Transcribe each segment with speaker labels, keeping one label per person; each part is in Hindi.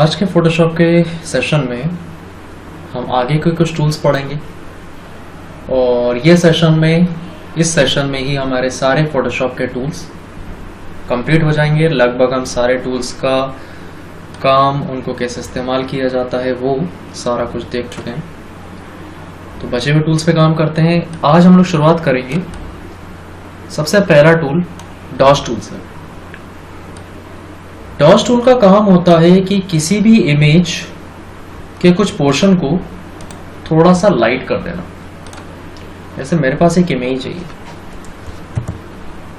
Speaker 1: आज के फोटोशॉप के सेशन में हम आगे के कुछ टूल्स पढ़ेंगे और इस सेशन में ही हमारे सारे फोटोशॉप के टूल्स कंप्लीट हो जाएंगे। लगभग हम सारे टूल्स का काम, उनको कैसे इस्तेमाल किया जाता है, वो सारा कुछ देख चुके हैं। तो बचे हुए टूल्स पे काम करते हैं। आज हम लोग शुरुआत करेंगे। सबसे पहला टूल डॉस टूल्स है। डॉस टूल का काम होता है कि किसी भी इमेज के कुछ पोर्शन को थोड़ा सा लाइट कर देना। जैसे मेरे पास एक इमेज है,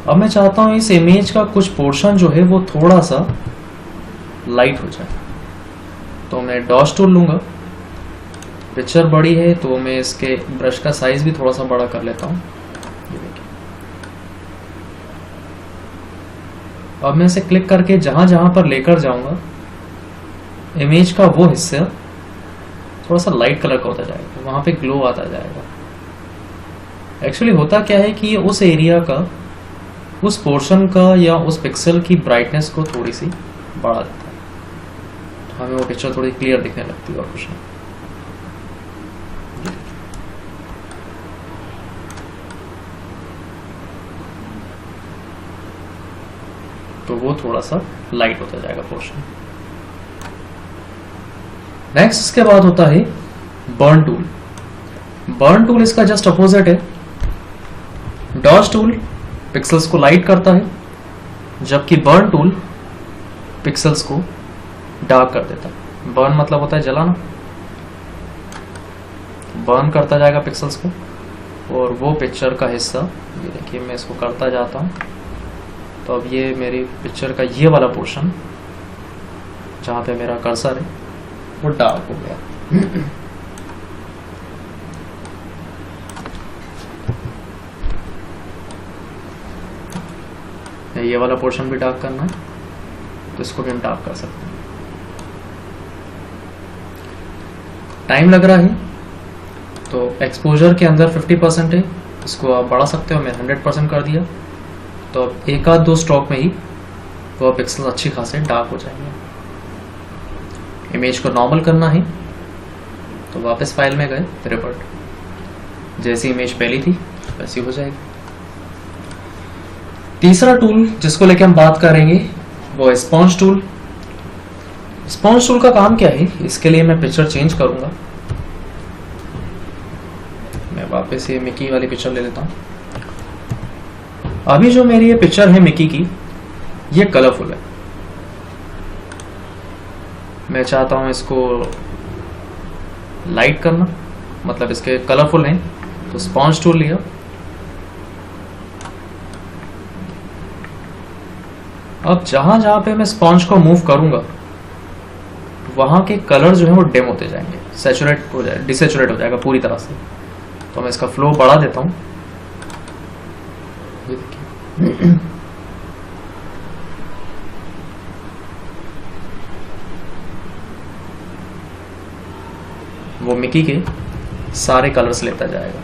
Speaker 1: अब मैं चाहता हूं इस इमेज का कुछ पोर्शन जो है वो थोड़ा सा लाइट हो जाए, तो मैं डॉस टूल लूंगा। पिक्चर बड़ी है तो मैं इसके ब्रश का साइज भी थोड़ा सा बड़ा कर लेता हूं। अब मैं इसे क्लिक करके जहां जहां पर लेकर जाऊंगा, इमेज का वो हिस्सा थोड़ा सा लाइट कलर का होता जाएगा, वहां पे ग्लो आता जाएगा। एक्चुअली होता क्या है कि ये उस एरिया का, उस पोर्शन का या उस पिक्सल की ब्राइटनेस को थोड़ी सी बढ़ा देता है, तो हमें वो पिक्चर थोड़ी क्लियर दिखने लगती है और कुछ नहीं। तो वो थोड़ा सा लाइट होता जाएगा पोर्शन। नेक्स्ट इसके बाद होता है बर्न टूल। बर्न टूल इसका जस्ट अपोजिट है। डॉस टूल पिक्सल्स को लाइट करता है, जबकि बर्न टूल पिक्सल्स को डार्क कर देता है। बर्न मतलब होता है जलाना, बर्न करता जाएगा पिक्सल्स को, और वो पिक्चर का हिस्सा, ये देखिए मैं इसको करता जाता हूँ, तो अब ये मेरी पिक्चर का ये वाला पोर्शन जहाँ पे मेरा कर्सर है वो डार्क हो गया। ये वाला पोर्शन भी डार्क करना है, तो इसको भी हम डार्क कर सकते हैं। टाइम लग रहा है तो एक्सपोजर के अंदर 50% है, इसको आप बढ़ा सकते हो। मैं 100% कर दिया, तो अब एक आध दो स्ट्रोक में ही वो पिक्सल अच्छी खासे डार्क हो जाएंगे। इमेज को नॉर्मल करना है तो वापस फाइल में गए, रिवर्ट, जैसी इमेज पहली थी वैसी हो जाएगी। तीसरा टूल जिसको लेके हम बात करेंगे वो है स्पॉन्ज टूल। स्पॉन्ज टूल का काम क्या है, इसके लिए मैं पिक्चर चेंज करूंगा। मैं वापस ये मिकी वाली पिक्चर ले लेता हूं। अभी जो मेरी ये पिक्चर है मिकी की, ये कलरफुल है। मैं चाहता हूं इसको लाइट करना, मतलब इसके कलरफुल हैं, तो स्पॉन्ज टूल लिया। अब जहां जहां पे मैं स्पॉन्ज को मूव करूंगा, वहां के कलर जो है वो डिम होते जाएंगे, सैचुरेट हो जाए, डिसैचुरेट हो जाएगा पूरी तरह से। तो मैं इसका फ्लो बढ़ा देता हूं। वो मिकी के सारे कलर्स लेता जाएगा।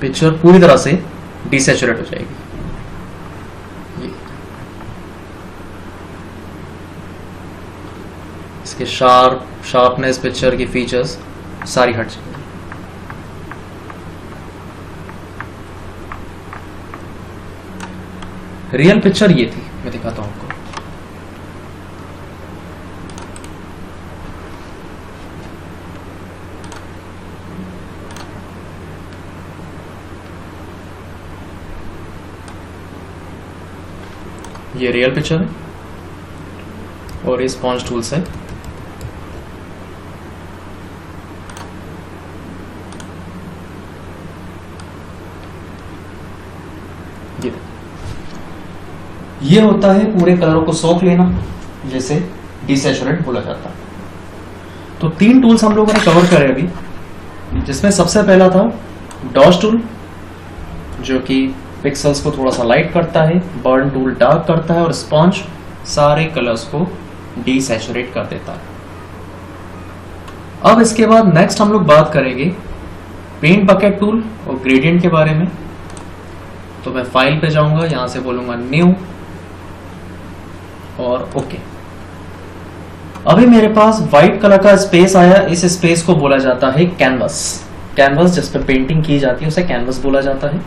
Speaker 1: पिक्चर पूरी तरह से डिसैचुरेट हो जाएगी। इसके शार्पनेस, पिक्चर की फीचर्स सारी हट जाएगी। रियल पिक्चर ये थी, मैं दिखाता हूं आपको। ये रियल पिक्चर है और ये स्पॉन्ज टूल से ये होता है पूरे कलरों को सोख लेना, जैसे डिसैचुरेट बोला जाता है। तो 3 टूल्स हम लोगों ने कवर करे अभी, जिसमें सबसे पहला था डॉस टूल, जो कि पिक्सल्स को थोड़ा सा लाइट करता है, बर्न टूल डार्क करता है, और स्पॉन्ज सारे कलर्स को डिसैचुरेट कर देता है। अब इसके बाद नेक्स्ट हम लोग बात करेंगे पेंट बकेट टूल और ग्रेडियंट के बारे में। तो मैं फाइल पे जाऊंगा, यहां से बोलूंगा न्यू और ओके। अभी मेरे पास व्हाइट कलर का स्पेस आया, इस स्पेस को बोला जाता है कैनवस। कैनवस जिस पे पेंटिंग की जाती है उसे कैनवस बोला जाता है।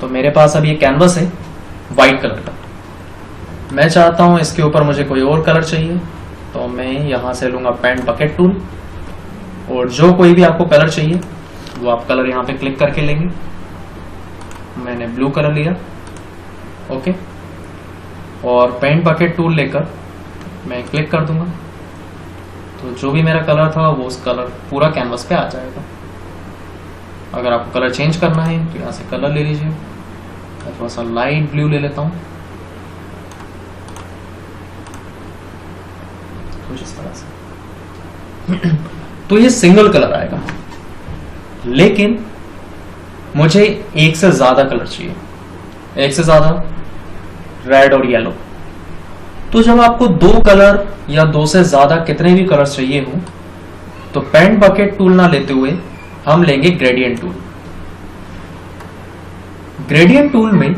Speaker 1: तो मेरे पास अब ये कैनवस है व्हाइट कलर का। मैं चाहता हूं इसके ऊपर मुझे कोई और कलर चाहिए, तो मैं यहां से लूंगा पेंट बकेट टूल और जो कोई भी आपको कलर चाहिए वो आप कलर यहां पे क्लिक करके लेंगे। मैंने ब्लू कलर लिया, ओके, और पेंट बकेट टूल लेकर मैं क्लिक कर दूंगा, तो जो भी मेरा कलर था वो उस कलर पूरा कैनवस पे आ जाएगा। अगर आपको कलर चेंज करना है तो यहाँ से कलर ले लीजिए, मैं थोड़ा सा लाइट ब्लू ले लेता हूँ, कुछ इस तरह से। तो ये सिंगल कलर आएगा, लेकिन मुझे एक से ज्यादा कलर चाहिए, एक से ज्यादा, रेड और येलो। तो जब आपको दो कलर या दो से ज्यादा कितने भी कलर चाहिए हो, तो पेंट बकेट टूल ना लेते हुए हम लेंगे ग्रेडियंट टूल। ग्रेडियंट टूल में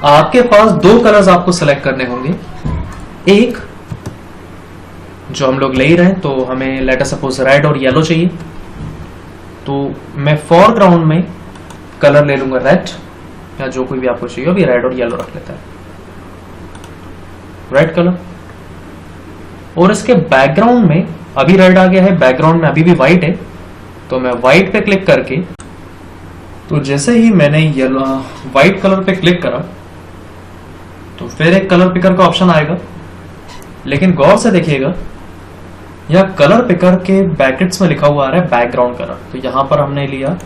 Speaker 1: आपके पास दो कलर्स आपको सेलेक्ट करने होंगे। एक जो हम लोग ले ही रहे हैं, तो हमें लेट अस सपोज रेड और येलो चाहिए, तो मैं फोरग्राउंड में कलर ले लूंगा रेड, या जो कोई भी आपको चाहिए, अभी रेड और येलो रख लेता है, रेड कलर। और इसके बैकग्राउंड में अभी रेड आ गया है, बैकग्राउंड में अभी भी व्हाइट है, तो मैं व्हाइट पे क्लिक करके, तो जैसे ही मैंने येलो व्हाइट कलर पे क्लिक करा तो फिर एक कलर पिकर का ऑप्शन आएगा, लेकिन गौर से देखिएगा यह कलर पिकर के ब्रैकेट्स में लिखा हुआ आ रहा है बैकग्राउंड कलर। तो यहां पर हमने लिया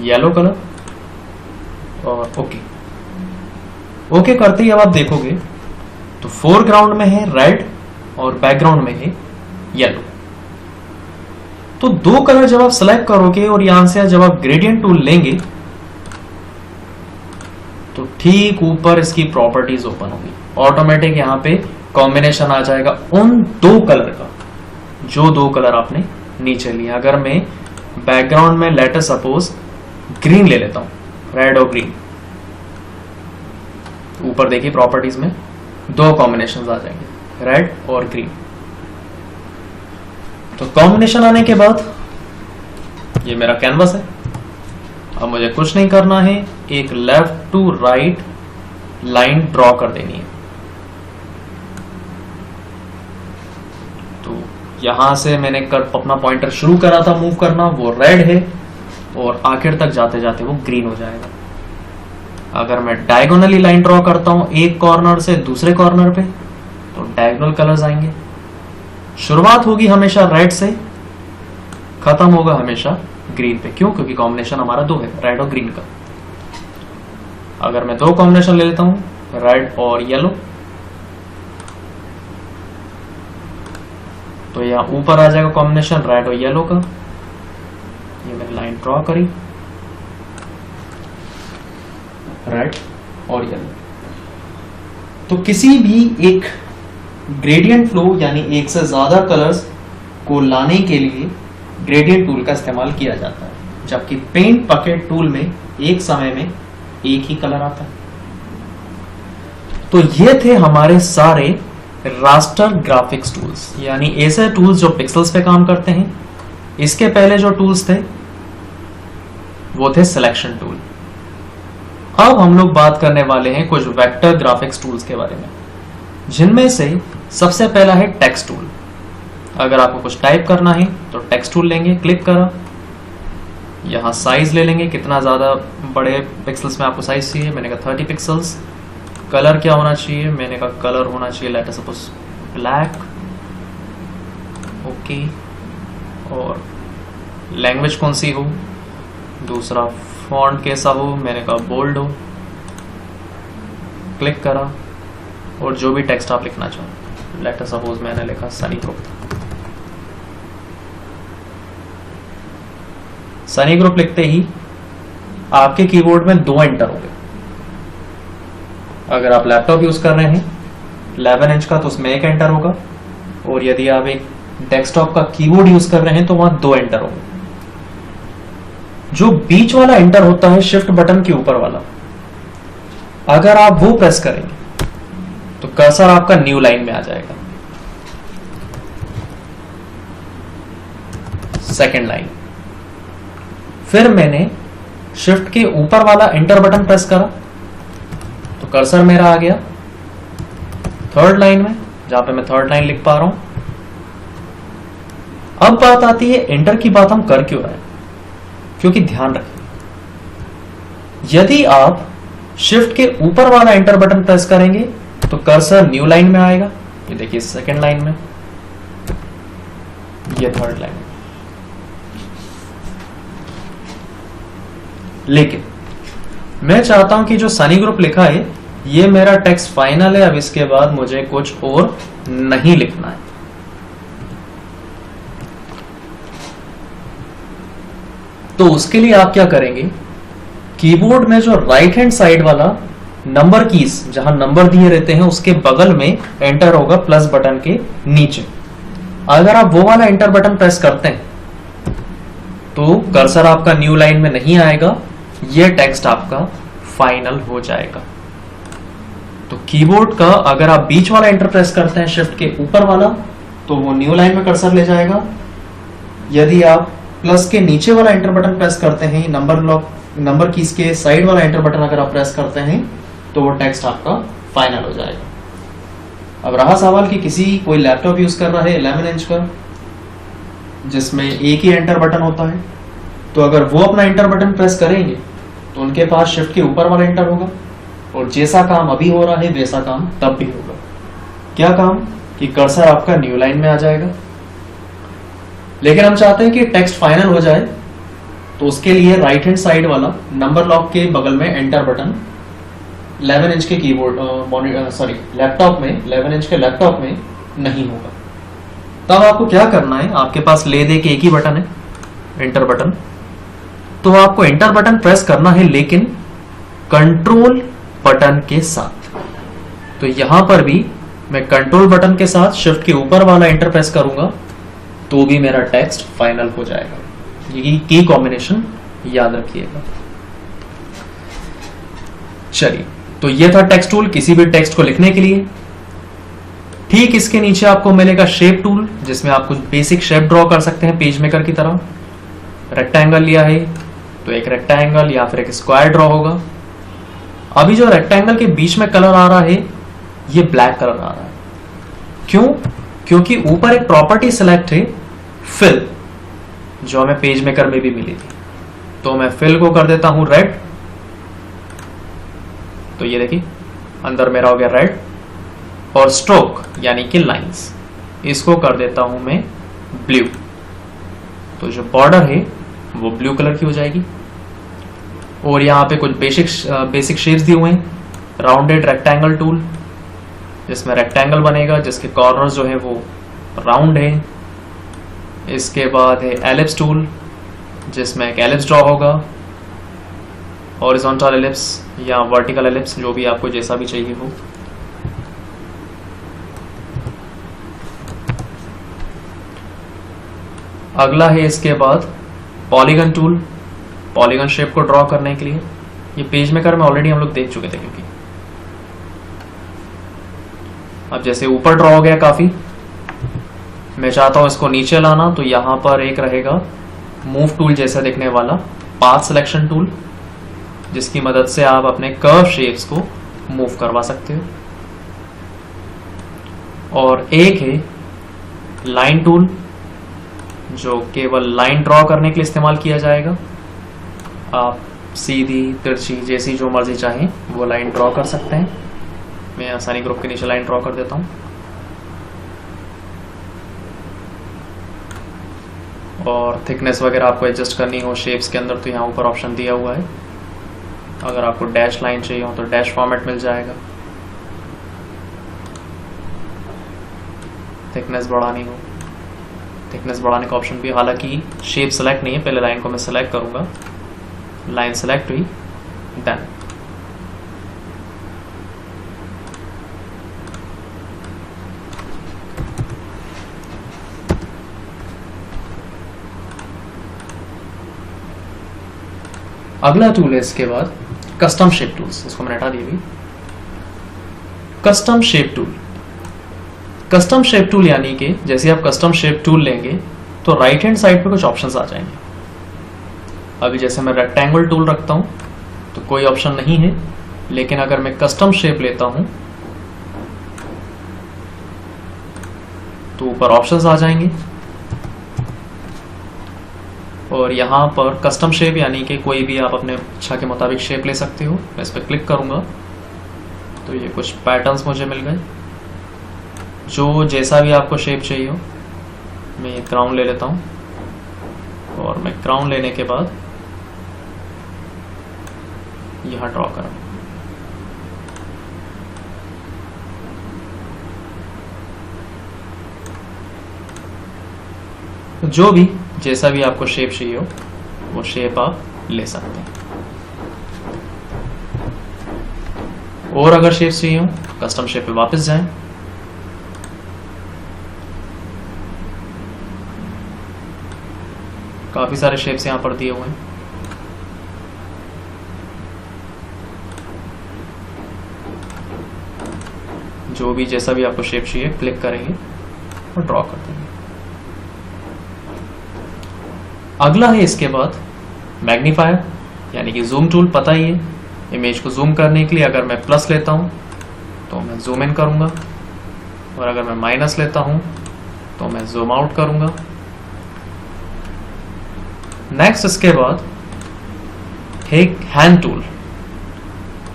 Speaker 1: येलो कलर और ओके। ओके करते ही अब आप देखोगे तो फोरग्राउंड में है रेड और बैकग्राउंड में है येलो। तो दो कलर जब आप सेलेक्ट करोगे और यहां से जब आप ग्रेडियंट टूल लेंगे तो ठीक ऊपर इसकी प्रॉपर्टीज ओपन होगी, ऑटोमेटिक यहां पे कॉम्बिनेशन आ जाएगा उन दो कलर का, जो दो कलर आपने नीचे लिए। अगर मैं बैकग्राउंड में लेट अस सपोज ग्रीन ले लेता हूं, रेड और ग्रीन, ऊपर देखिए प्रॉपर्टीज में दो कॉम्बिनेशन आ जाएंगे, रेड और ग्रीन। तो कॉम्बिनेशन आने के बाद ये मेरा कैनवस है। अब मुझे कुछ नहीं करना है, एक left to right line draw कर देनी है। तो यहां से मैंने अपना पॉइंटर शुरू करा था मूव करना, वो रेड है और आखिर तक जाते जाते वो ग्रीन हो जाएगा। अगर मैं डायगोनली लाइन ड्रॉ करता हूं एक कॉर्नर से दूसरे कॉर्नर पे, तो डायगोनल कलर्स आएंगे। शुरुआत होगी हमेशा रेड से, खत्म होगा हमेशा ग्रीन पे। क्यों? क्योंकि कॉम्बिनेशन हमारा दो है, रेड और ग्रीन का। अगर मैं दो कॉम्बिनेशन ले लेता हूं, रेड और येलो, तो यहां ऊपर आ जाएगा कॉम्बिनेशन रेड और येलो का। ये मैंने लाइन ड्रॉ करी, रेड और येलो। तो किसी भी एक ग्रेडियंट फ्लो यानी एक से ज्यादा कलर्स को लाने के लिए ग्रेडियंट टूल का इस्तेमाल किया जाता है, जबकि पेंट बकेट टूल में एक समय में एक ही कलर आता है। तो ये थे हमारे सारे रास्टर ग्राफिक्स टूल्स, यानी ऐसे टूल्स जो पिक्सेल्स पे काम करते हैं। इसके पहले जो टूल्स थे वो थे सिलेक्शन टूल। अब हम लोग बात करने वाले हैं कुछ वेक्टर ग्राफिक्स टूल्स के बारे में, जिनमें से सबसे पहला है टेक्स्ट टूल। अगर आपको कुछ टाइप करना है तो टेक्स्ट टूल लेंगे, क्लिक करा, यहां साइज ले लेंगे, कितना ज्यादा बड़े पिक्सल्स में आपको साइज चाहिए। मैंने कहा 30 पिक्सल्स। कलर क्या होना चाहिए? मैंने कहा कलर होना चाहिए let us suppose black, okay. और लैंग्वेज कौन सी हो? दूसरा फॉन्ट कैसा हो? मैंने कहा बोल्ड हो, क्लिक करा। और जो भी टेक्स्ट आप लिखना चाहो, लेट अस सपोज मैंने लिखा सनी ग्रुप। सनी ग्रुप लिखते ही आपके कीबोर्ड में 2 एंटर होंगे। अगर आप लैपटॉप यूज कर रहे हैं 11 इंच का तो उसमें 1 एंटर होगा, और यदि आप एक डेस्कटॉप का कीबोर्ड यूज कर रहे हैं तो वहां 2 एंटर होंगे। जो बीच वाला एंटर होता है शिफ्ट बटन के ऊपर वाला, अगर आप वो प्रेस करेंगे तो कर्सर आपका न्यू लाइन में आ जाएगा, सेकेंड लाइन। फिर मैंने शिफ्ट के ऊपर वाला एंटर बटन प्रेस करा तो कर्सर मेरा आ गया थर्ड लाइन में, जहां पे मैं थर्ड लाइन लिख पा रहा हूं। अब बात आती है एंटर की बात हम कर क्यों रहे हैं, क्योंकि ध्यान रखें, यदि आप शिफ्ट के ऊपर वाला एंटर बटन प्रेस करेंगे तो कर्सर न्यू लाइन में आएगा, ये देखिए सेकेंड लाइन में, ये थर्ड लाइन में। लेकिन मैं चाहता हूं कि जो सनी ग्रुप लिखा है ये मेरा टेक्स्ट फाइनल है, अब इसके बाद मुझे कुछ और नहीं लिखना है। तो उसके लिए आप क्या करेंगे, कीबोर्ड में जो राइट हैंड साइड वाला नंबर कीज जहां नंबर दिए रहते हैं उसके बगल में एंटर होगा प्लस बटन के नीचे। अगर आप वो वाला एंटर बटन प्रेस करते हैं तो कर्सर आपका न्यू लाइन में नहीं आएगा, ये टेक्स्ट आपका फाइनल हो जाएगा। तो कीबोर्ड का अगर आप बीच वाला एंटर प्रेस करते हैं शिफ्ट के ऊपर वाला तो वो न्यू लाइन में कर्सर ले जाएगा। यदि आप प्लस के नीचे वाला एंटर बटन प्रेस करते हैं, नंबर कीज के साइड वाला एंटर बटन अगर आप प्रेस करते हैं तो वो टेक्स्ट आपका फाइनल हो जाएगा। अब रहा सवाल कि कोई लैपटॉप यूज कर रहा है 11 इंच का जिसमें एक ही एंटर बटन होता है, तो अगर वो अपना एंटर बटन प्रेस करेंगे तो उनके पास शिफ्ट के ऊपर वाला एंटर होगा और जैसा काम अभी हो रहा है वैसा काम तब भी होगा। क्या काम, कि कर्सर आपका न्यू लाइन में आ जाएगा। लेकिन हम चाहते हैं कि टेक्स्ट फाइनल हो जाए, तो उसके लिए राइट हैंड साइड वाला नंबर लॉक के बगल में एंटर बटन 11 इंच के कीबोर्ड लैपटॉप में 11 इंच के लैपटॉप में नहीं होगा। तब आपको क्या करना है, आपके पास ले दे के एक ही बटन है एंटर बटन, तो आपको एंटर बटन प्रेस करना है लेकिन कंट्रोल बटन के साथ। तो यहां पर भी मैं कंट्रोल बटन के साथ शिफ्ट के ऊपर वाला एंटर प्रेस करूंगा तो भी मेरा टेक्स्ट फाइनल हो जाएगा। ये की कॉम्बिनेशन याद रखिएगा। चलिए, तो ये था टेक्स्ट टूल किसी भी टेक्स्ट को लिखने के लिए। ठीक इसके नीचे आपको मिलेगा शेप टूल, जिसमें आप कुछ बेसिक शेप ड्रॉ कर सकते हैं पेज मेकर की तरह। रेक्टेंगल लिया है तो एक रेक्टेंगल या फिर एक स्क्वायर ड्रॉ होगा। अभी जो रेक्टेंगल के बीच में कलर आ रहा है ये ब्लैक कलर आ रहा है, क्यों? क्योंकि ऊपर एक प्रॉपर्टी सिलेक्ट है फिल, जो हमें पेज मेकर में भी मिली थी। तो मैं फिल को कर देता हूं रेड, तो ये देखिए अंदर मेरा हो गया रेड। और स्ट्रोक यानी कि लाइंस, इसको कर देता हूं मैं ब्लू, तो जो बॉर्डर है वो ब्लू कलर की हो जाएगी। और यहाँ पे कुछ बेसिक शेप्स दिए हुए हैं। राउंडेड रेक्टेंगल टूल, जिसमें रेक्टेंगल बनेगा जिसके कॉर्नर्स जो है वो राउंड है। इसके बाद है एलिप्स टूल, जिसमें एक एलिप्स ड्रॉ होगा, हॉरिजॉन्टल एलिप्स या वर्टिकल एलिप्स, जो भी आपको जैसा भी चाहिए हो। अगला है इसके बाद पॉलीगन टूल, पॉलीगन शेप को ड्रॉ करने के लिए। ये पेज मेकर में ऑलरेडी हम लोग देख चुके थे, क्योंकि अब जैसे ऊपर ड्रॉ हो गया काफी, मैं चाहता हूं इसको नीचे लाना, तो यहां पर एक रहेगा मूव टूल जैसा दिखने वाला पाथ सिलेक्शन टूल, जिसकी मदद से आप अपने कर्व शेप्स को मूव करवा सकते हो। और एक है लाइन टूल, जो केवल लाइन ड्रॉ करने के लिए इस्तेमाल किया जाएगा। आप सीधी तिरछी जैसी जो मर्जी चाहें वो लाइन ड्रॉ कर सकते हैं। मैं आसानी ग्रुप के नीचे लाइन ड्रॉ कर देता हूं। और थिकनेस वगैरह आपको एडजस्ट करनी हो शेप्स के अंदर, तो यहाँ ऊपर ऑप्शन दिया हुआ है। अगर आपको डैश लाइन चाहिए हो तो डैश फॉर्मेट मिल जाएगा। थिकनेस बढ़ानी हो, थिकनेस बढ़ाने का ऑप्शन भी। हालांकि शेप सेलेक्ट नहीं है, पहले लाइन को मैं सेलेक्ट करूंगा। लाइन सेलेक्ट हुई, डन। अगला टूल है इसके बाद कस्टम शेप टूल्स, इसको मैंने हटा दिया भी। Custom shape tool. Custom shape tool यानी कि जैसे आप कस्टम शेप टूल लेंगे तो राइट हैंड साइड पे कुछ ऑप्शंस आ जाएंगे। अभी जैसे मैं रेक्टेंगल टूल रखता हूं तो कोई ऑप्शन नहीं है, लेकिन अगर मैं कस्टम शेप लेता हूं तो ऊपर ऑप्शंस आ जाएंगे। और यहां पर कस्टम शेप यानी कि कोई भी आप अपने इच्छा के मुताबिक शेप ले सकते हो। मैं इस पर क्लिक करूंगा तो ये कुछ पैटर्न्स मुझे मिल गए। जो जैसा भी आपको शेप चाहिए हो, मैं ये क्राउन ले लेता हूं और मैं क्राउन लेने के बाद यहां ड्रॉ करूं। तो जो भी जैसा भी आपको शेप चाहिए हो वो शेप आप ले सकते हैं। और अगर शेप चाहिए हो कस्टम शेप पे वापस जाएं। काफी सारे शेप्स यहां पर दिए हुए हैं। जो भी जैसा भी आपको शेप चाहिए क्लिक करेंगे और ड्रॉ कर देंगे। अगला है इसके बाद मैग्नीफायर यानी कि जूम टूल। पता ही है, इमेज को जूम करने के लिए अगर मैं प्लस लेता हूं तो मैं जूम इन करूंगा, और अगर मैं माइनस लेता हूं तो मैं जूम आउट करूंगा। नेक्स्ट इसके बाद है हैंड टूल।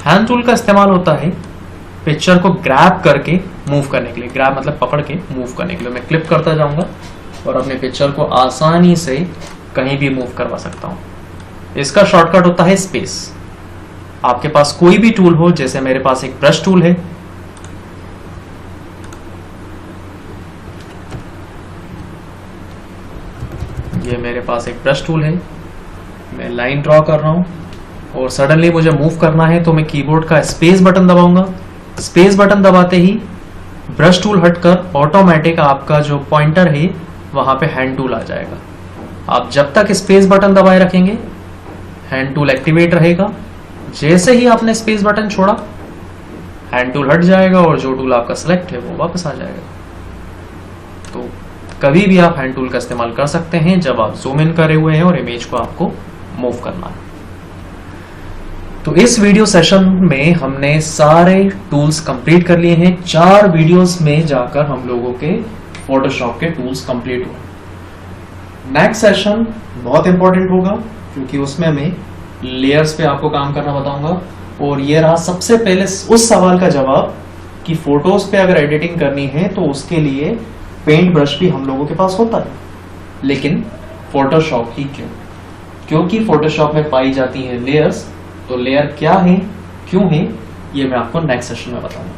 Speaker 1: हैंड टूल का इस्तेमाल होता है पिक्चर को ग्रैब करके मूव करने के लिए। ग्रैब मतलब पकड़ के मूव करने के लिए। मैं क्लिप करता जाऊंगा और अपने पिक्चर को आसानी से कहीं भी मूव करवा सकता हूं। इसका शॉर्टकट होता है स्पेस। आपके पास कोई भी टूल हो, जैसे मेरे पास एक ब्रश टूल है, ये मेरे पास एक ब्रश टूल है, मैं लाइन ड्रॉ कर रहा हूं और सडनली मुझे मूव करना है तो मैं कीबोर्ड का स्पेस बटन दबाऊंगा। स्पेस बटन दबाते ही ब्रश टूल हटकर ऑटोमेटिक आपका जो पॉइंटर है वहां पे हैंड टूल आ जाएगा। आप जब तक स्पेस बटन दबाए रखेंगे हैंड टूल एक्टिवेट रहेगा। जैसे ही आपने स्पेस बटन छोड़ा हैंड टूल हट जाएगा और जो टूल आपका सेलेक्ट है वो वापस आ जाएगा। तो कभी भी आप हैंड टूल का इस्तेमाल कर सकते हैं जब आप जूम इन करे हुए हैं और इमेज को आपको मूव करना है। तो इस वीडियो सेशन में हमने सारे टूल्स कंप्लीट कर लिए हैं। 4 वीडियोस में जाकर हम लोगों के फोटोशॉप के टूल्स कंप्लीट हुए। नेक्स्ट सेशन बहुत इंपॉर्टेंट होगा क्योंकि उसमें मैं लेयर्स पे आपको काम करना बताऊंगा। और ये रहा सबसे पहले उस सवाल का जवाब कि फोटोज पे अगर एडिटिंग करनी है तो उसके लिए पेंट ब्रश भी हम लोगों के पास होता है, लेकिन फोटोशॉप ही क्यों? क्योंकि फोटोशॉप में पाई जाती हैं लेयर्स। तो लेयर क्या है, क्यों है, ये मैं आपको नेक्स्ट सेशन में बताऊंगा।